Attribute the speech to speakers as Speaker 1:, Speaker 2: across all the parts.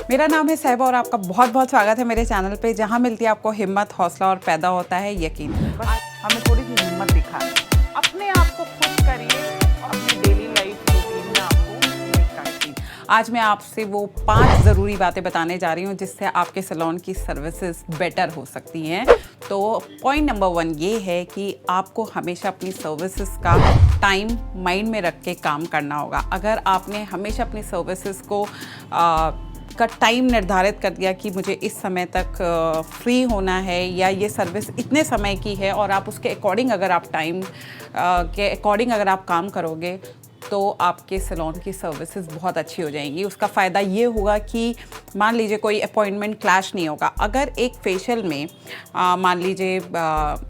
Speaker 1: मेरा नाम है सहबा और आपका बहुत बहुत स्वागत है मेरे चैनल पे, जहाँ मिलती है आपको हिम्मत, हौसला और पैदा होता है यकीन। बस हमें थोड़ी सी हिम्मत दिखाएं, अपने आप को खुश करिए और अपनी डेली लाइफ रूटीन में आपको निकालिए। आज मैं आपसे वो 5 ज़रूरी बातें बताने जा रही हूँ जिससे आपके सैलून की सर्विसेज बेटर हो सकती हैं। तो पॉइंट नंबर 1 ये है कि आपको हमेशा अपनी सर्विसेज का टाइम माइंड में रख के काम करना होगा। अगर आपने हमेशा अपनी सर्विसेज को का टाइम निर्धारित कर दिया कि मुझे इस समय तक फ्री होना है या ये सर्विस इतने समय की है, और आप उसके अकॉर्डिंग अगर आप टाइम के अकॉर्डिंग अगर आप काम करोगे तो आपके सैलून की सर्विसेज बहुत अच्छी हो जाएंगी। उसका फ़ायदा ये होगा कि मान लीजिए कोई अपॉइंटमेंट क्लैश नहीं होगा। अगर एक फेशियल में मान लीजिए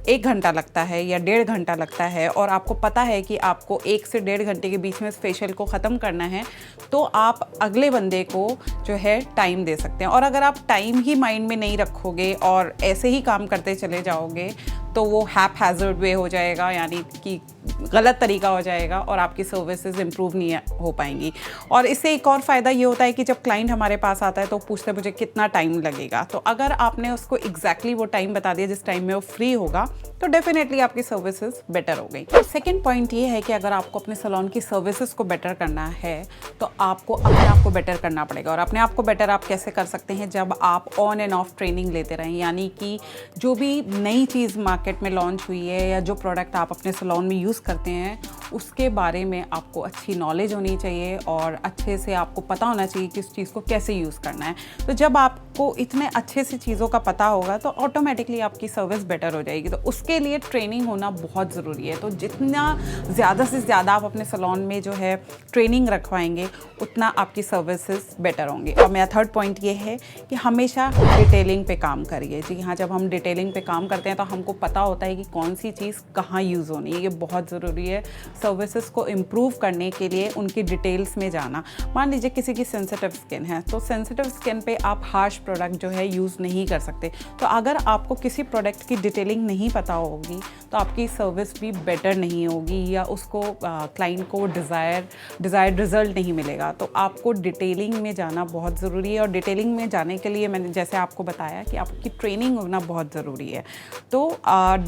Speaker 1: 1 घंटा लगता है या 1.5 घंटा लगता है और आपको पता है कि आपको 1 से 1.5 घंटे के बीच में इस फेशियल को ख़त्म करना है, तो आप अगले बंदे को जो है टाइम दे सकते हैं। और अगर आप टाइम ही माइंड में नहीं रखोगे और ऐसे ही काम करते चले जाओगे तो वो हैज़र्ड वे हो जाएगा, यानी कि गलत तरीका हो जाएगा और आपकी सर्विसेज इंप्रूव नहीं हो पाएंगी। और इससे एक और फ़ायदा ये होता है कि जब क्लाइंट हमारे पास आता है तो पूछते हैं मुझे कितना टाइम लगेगा, तो अगर आपने उसको एग्जैक्टली वो टाइम बता दिया जिस टाइम में वो फ्री होगा तो डेफिनेटली आपकी सर्विसेज बेटर हो गई। सेकेंड पॉइंट ये है कि अगर आपको अपने सैलून की सर्विसेज को बेटर करना है तो आपको अपने आप को बेटर करना पड़ेगा। और अपने आप को बेटर आप कैसे कर सकते हैं? जब आप ऑन एंड ऑफ ट्रेनिंग लेते रहें, यानी कि जो भी नई चीज़ मार्केट में लॉन्च हुई है या जो प्रोडक्ट आप अपने सैलून में यूज़ करते हैं उसके बारे में आपको अच्छी नॉलेज होनी चाहिए और अच्छे से आपको पता होना चाहिए कि उस चीज़ को कैसे यूज़ करना है। तो जब आपको इतने अच्छे से चीज़ों का पता होगा तो ऑटोमेटिकली आपकी सर्विस बेटर हो जाएगी। तो उसके लिए ट्रेनिंग होना बहुत ज़रूरी है। तो जितना ज़्यादा से ज़्यादा आप अपने सैलून में जो है ट्रेनिंग रखवाएंगे उतना आपकी सर्विसेज बेटर होंगी। और मेरा थर्ड पॉइंट ये है कि हमेशा डिटेलिंग पे काम करिए। जी हाँ, जब हम डिटेलिंग पे काम करते हैं तो हमको पता होता है कि कौन सी चीज़ कहाँ यूज़ होनी है। ये बहुत ज़रूरी है सर्विसेज को इम्प्रूव करने के लिए, उनकी डिटेल्स में जाना। मान लीजिए किसी की सेंसिटिव स्किन है तो सेंसिटिव स्किन पे आप हार्श प्रोडक्ट जो है यूज़ नहीं कर सकते। तो अगर आपको किसी प्रोडक्ट की डिटेलिंग नहीं पता होगी तो आपकी सर्विस भी बेटर नहीं होगी या उसको क्लाइंट को डिज़ायर्ड रिजल्ट नहीं मिलेगा। तो आपको डिटेलिंग में जाना बहुत ज़रूरी है और डिटेलिंग में जाने के लिए मैंने जैसे आपको बताया कि आपकी ट्रेनिंग होना बहुत ज़रूरी है। तो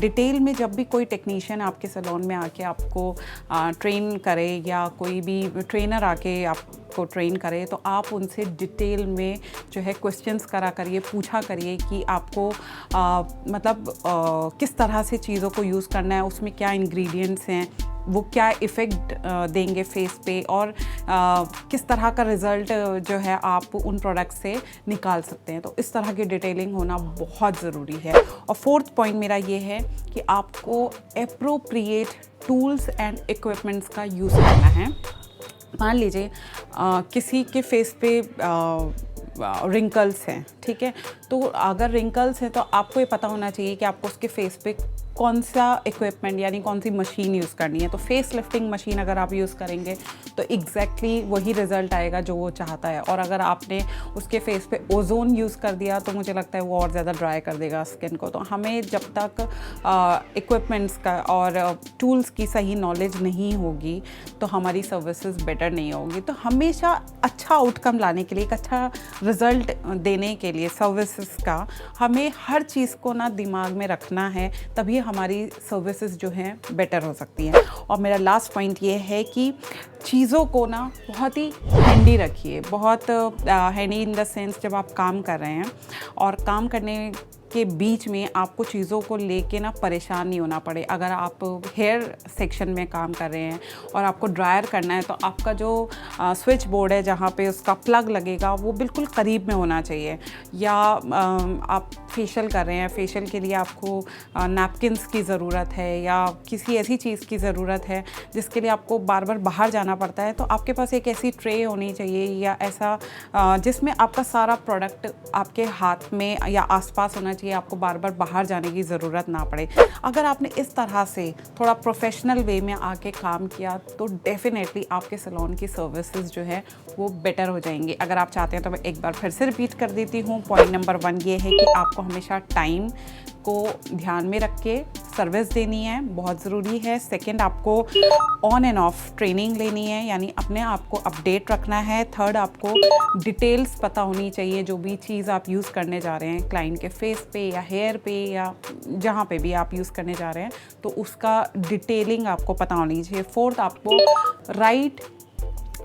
Speaker 1: डिटेल में जब भी कोई टेक्नीशियन आपके सैलून में आके आपको ट्रेन करे या कोई भी ट्रेनर आके आपको ट्रेन करे तो आप उनसे डिटेल में जो है क्वेश्चंस करिए, पूछा करिए कि आपको किस तरह से चीज़ों को यूज़ करना है, उसमें क्या इंग्रेडिएंट्स हैं, वो क्या इफ़ेक्ट देंगे फेस पे और किस तरह का रिज़ल्ट जो है आप उन प्रोडक्ट से निकाल सकते हैं। तो इस तरह की डिटेलिंग होना बहुत ज़रूरी है। और फोर्थ पॉइंट मेरा ये है कि आपको एप्रोप्रिएट टूल्स एंड इक्विपमेंट्स का यूज़ करना है। मान लीजिए किसी के फेस पे रिंकल्स हैं, ठीक है, तो अगर रिंकल्स हैं तो आपको ये पता होना चाहिए कि आपको उसके फेस पे कौन सा इक्विपमेंट यानी कौन सी मशीन यूज़ करनी है। तो फेस लिफ्टिंग मशीन अगर आप यूज़ करेंगे तो एग्जैक्टली वही रिज़ल्ट आएगा जो वो चाहता है। और अगर आपने उसके फेस पे ओजोन यूज़ कर दिया तो मुझे लगता है वो और ज़्यादा ड्राई कर देगा स्किन को। तो हमें जब तक इक्विपमेंट्स का और टूल्स की सही नॉलेज नहीं होगी तो हमारी सर्विसेज बेटर नहीं होगी। तो हमेशा अच्छा आउटकम लाने के लिए, एक अच्छा रिज़ल्ट देने के लिए सर्विसेज का हमें हर चीज़ को ना दिमाग में रखना है, तभी हमारी सर्विसेज जो हैं बेटर हो सकती हैं। और मेरा लास्ट पॉइंट ये है कि चीज़ों को ना बहुत ही हैंडी रखिए, बहुत हैंडी इन द सेंस जब आप काम कर रहे हैं और काम करने के बीच में आपको चीज़ों को लेके ना परेशान नहीं होना पड़े। अगर आप हेयर सेक्शन में काम कर रहे हैं और आपको ड्रायर करना है तो आपका जो स्विच बोर्ड है जहाँ पे उसका प्लग लगेगा वो बिल्कुल करीब में होना चाहिए। या आप फेशियल कर रहे हैं, फेशियल के लिए आपको नैपकिन्स की ज़रूरत है या किसी ऐसी चीज़ की ज़रूरत है जिसके लिए आपको बार बार बाहर जाना पड़ता है, तो आपके पास एक ऐसी ट्रे होनी चाहिए या ऐसा जिसमें आपका सारा प्रोडक्ट आपके हाथ में या आसपास होना चाहिए, आपको बार बार बाहर जाने की ज़रूरत ना पड़े। अगर आपने इस तरह से थोड़ा प्रोफेशनल वे में आके काम किया तो डेफिनेटली आपके सैलून की सर्विसेज जो है वो बेटर हो जाएंगी। अगर आप चाहते हैं तो मैं एक बार फिर से रिपीट कर देती हूँ। पॉइंट नंबर 1 ये है कि आपको हमेशा टाइम को ध्यान में रख के सर्विस देनी है, बहुत ज़रूरी है। सेकंड, आपको ऑन एंड ऑफ ट्रेनिंग लेनी है, यानी अपने आप को अपडेट रखना है। थर्ड, आपको डिटेल्स पता होनी चाहिए, जो भी चीज़ आप यूज़ करने जा रहे हैं क्लाइंट के फेस पे या हेयर पे या जहाँ पे भी आप यूज़ करने जा रहे हैं, तो उसका डिटेलिंग आपको पता होनी चाहिए। फोर्थ, आपको राइट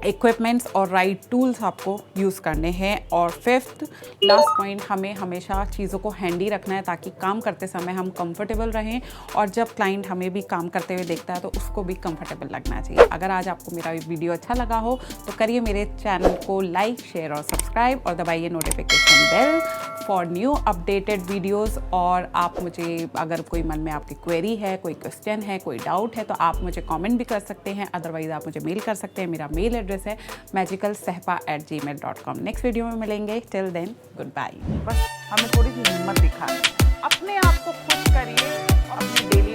Speaker 1: इक्विपमेंट्स और राइट टूल्स आपको यूज़ करने हैं। और फिफ्थ लास्ट पॉइंट, हमें हमेशा चीज़ों को हैंडी रखना है ताकि काम करते समय हम कंफर्टेबल रहें, और जब क्लाइंट हमें भी काम करते हुए देखता है तो उसको भी कंफर्टेबल लगना चाहिए। अगर आज आपको मेरा वीडियो अच्छा लगा हो तो करिए मेरे चैनल को लाइक, शेयर और सब्सक्राइब, और दबाइए notification bell for new updated videos. और आप मुझे, अगर कोई मन में आपकी क्वेरी है, कोई क्वेश्चन है, कोई डाउट है, तो आप मुझे कॉमेंट भी कर सकते हैं, अदरवाइज़ आप मुझे मेल कर सकते हैं। मेरा मेल एड्रेस है magicalsehpa@gmail.com। नेक्स्ट वीडियो में मिलेंगे। Till then, good bye. बस हमें थोड़ी सी हिम्मत दिखाएं, अपने आप को खुश करिए और अपनी डेली